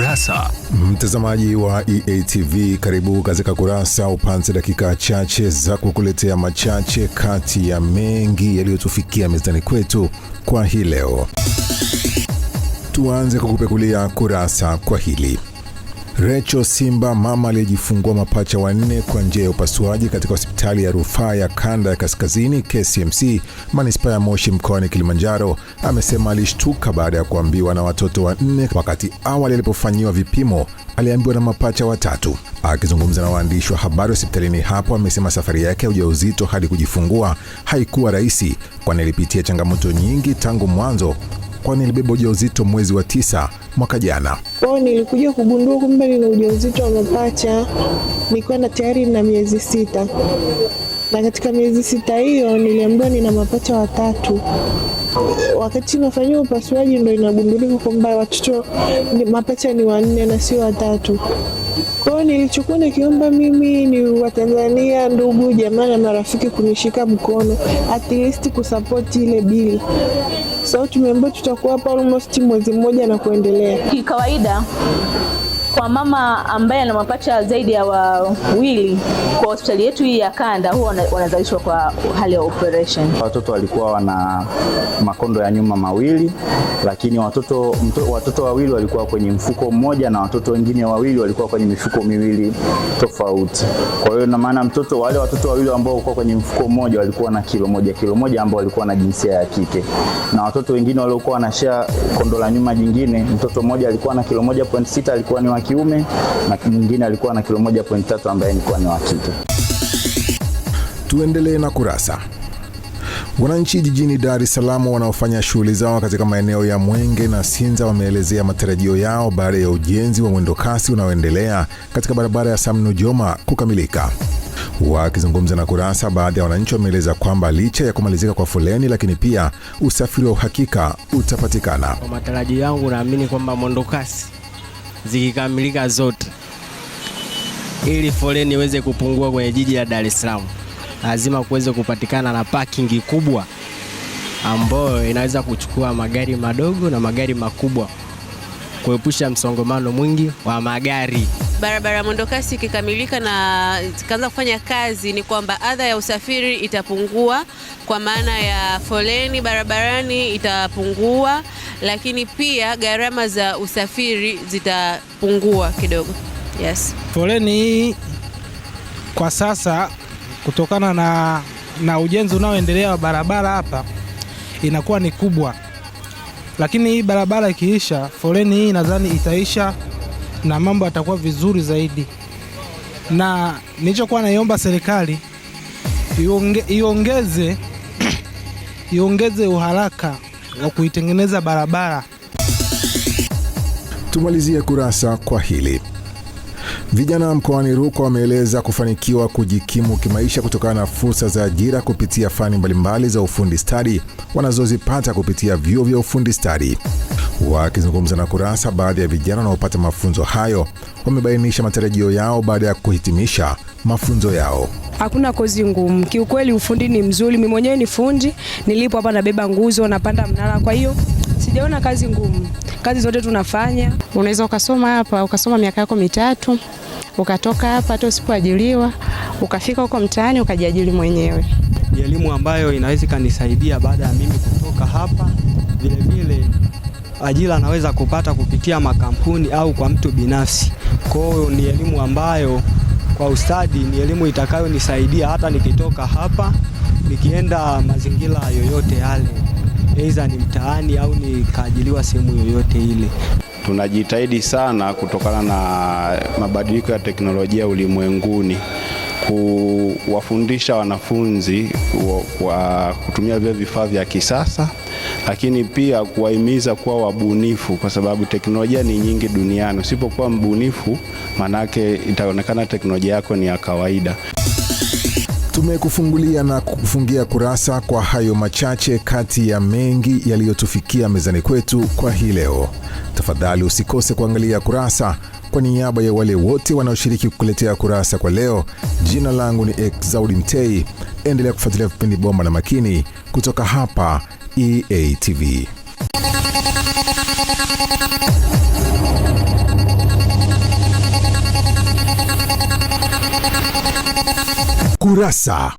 Kurasa. Mtazamaji wa EATV, karibu katika Kurasa, upate dakika chache za kukuletea machache kati ya mengi yaliyotufikia mezani kwetu kwa hii leo. Tuanze kukupekulia kurasa kwa hili. Rachel Simba, mama aliyejifungua mapacha wanne kwa njia ya upasuaji katika hospitali ya rufaa ya kanda ya kaskazini KCMC manispaa ya Moshi mkoani Kilimanjaro, amesema alishtuka baada ya kuambiwa na watoto wanne, wakati awali alipofanyiwa vipimo aliambiwa na mapacha watatu. Akizungumza na waandishi wa habari hospitalini hapo, amesema safari yake ya ujauzito hadi kujifungua haikuwa rahisi, kwani alipitia changamoto nyingi tangu mwanzo, kwani alibeba ujauzito mwezi wa 9 mwaka jana. Nilikuja kugundua kumbe nina ujauzito wa mapacha nikiwa na tayari na miezi 6. Na katika miezi 6 hiyo niliambiwa nina mapacha watatu. Wakati nafanywa upasuaji ndio inagundulika kwamba watoto mapacha ni 4 na sio watatu. Kwa hiyo nilichukua nikiomba mimi ni Watanzania, ndugu, jamaa na marafiki kunishika mkono, at least kusupport ile bili. So tumeambiwa tutakuwa hapa almost mwezi mmoja na kuendelea. Kawaida kwa mama ambaye ana mapacha zaidi ya wawili kwa hospitali yetu hii ya kanda huwa wanazalishwa kwa hali ya operation. Watoto walikuwa wana makondo ya nyuma mawili, lakini watoto wawili walikuwa kwenye mfuko mmoja na watoto wengine wawili walikuwa kwenye mifuko miwili tofauti. Kwa hiyo na maana wale watoto wawili ambao walikuwa kwenye mfuko mmoja walikuwa na kilo moja ambao walikuwa na jinsia ya kike. Na watoto wengine waliokuwa wanashare kondo la nyuma jingine, mtoto mmoja alikuwa na kilo 1.6 alikuwa ni wa kiume na mwingine alikuwa na kilo 1.3 ambaye alikuwa ni wa kike. Tuendelee na kurasa. Wananchi jijini Dar es Salaam wanaofanya shughuli zao katika maeneo ya Mwenge na Sinza wameelezea matarajio yao baada ya ujenzi wa mwendokasi unaoendelea katika barabara ya Sam Nujoma kukamilika. Wakizungumza na Kurasa, baadhi ya wananchi wameeleza kwamba licha ya kumalizika kwa foleni, lakini pia usafiri wa uhakika utapatikana. Kwa matarajio yangu, naamini kwamba mwendokasi zikikamilika zote, ili foleni iweze kupungua kwenye jiji la Dar es Salaam, lazima kuweze kupatikana na parking kubwa ambayo inaweza kuchukua magari madogo na magari makubwa, kuepusha msongamano mwingi wa magari. Barabara mwendokasi ikikamilika na ikaanza kufanya kazi, ni kwamba adha ya usafiri itapungua, kwa maana ya foleni barabarani itapungua, lakini pia gharama za usafiri zitapungua kidogo. Yes. Foleni hii kwa sasa kutokana na ujenzi unaoendelea wa barabara hapa inakuwa ni kubwa. Lakini hii barabara ikiisha, foleni hii nadhani itaisha na mambo yatakuwa vizuri zaidi. Na nilichokuwa naiomba serikali iongeze uharaka wa kuitengeneza barabara. Tumalizie Kurasa kwa hili. Vijana mkoani Rukwa wameeleza kufanikiwa kujikimu kimaisha kutokana na fursa za ajira kupitia fani mbalimbali za ufundi stadi wanazozipata kupitia vyuo vya ufundi stadi. Wakizungumza na Kurasa, baadhi ya vijana wanaopata mafunzo hayo wamebainisha matarajio yao baada ya kuhitimisha mafunzo yao. Hakuna kozi ngumu. Kiukweli ufundi ni mzuri. Mimi mwenyewe ni fundi. Nilipo hapa nabeba nguzo, napanda mnara, kwa hiyo sijaona kazi ngumu. Kazi zote tunafanya. Unaweza ukasoma hapa, ukasoma miaka yako 3, ukatoka hapa hata usipoajiriwa, ukafika huko mtaani ukajiajiri mwenyewe. Ni elimu ambayo inaweza kanisaidia baada ya mimi kutoka hapa. Vile vile ajira naweza kupata kupitia makampuni au kwa mtu binafsi. Kwa hiyo ni elimu ambayo kwa ustadi ni elimu itakayonisaidia hata nikitoka hapa nikienda mazingira yoyote yale, aidha ni mtaani au nikaajiliwa sehemu yoyote ile. Tunajitahidi sana kutokana na mabadiliko ya teknolojia ulimwenguni kuwafundisha wanafunzi kwa kutumia vifaa vya kisasa, lakini pia kuwahimiza kuwa wabunifu, kwa sababu teknolojia ni nyingi duniani. Usipokuwa mbunifu, manake itaonekana teknolojia yako ni ya kawaida. Tumekufungulia na kufungia Kurasa kwa hayo machache kati ya mengi yaliyotufikia mezani kwetu kwa hii leo. Tafadhali usikose kuangalia Kurasa. Kwa niaba ya wale wote wanaoshiriki kukuletea Kurasa kwa leo, jina langu ni Exaudi Mtei. Endelea kufuatilia vipindi bomba na makini kutoka hapa EATV. Kurasa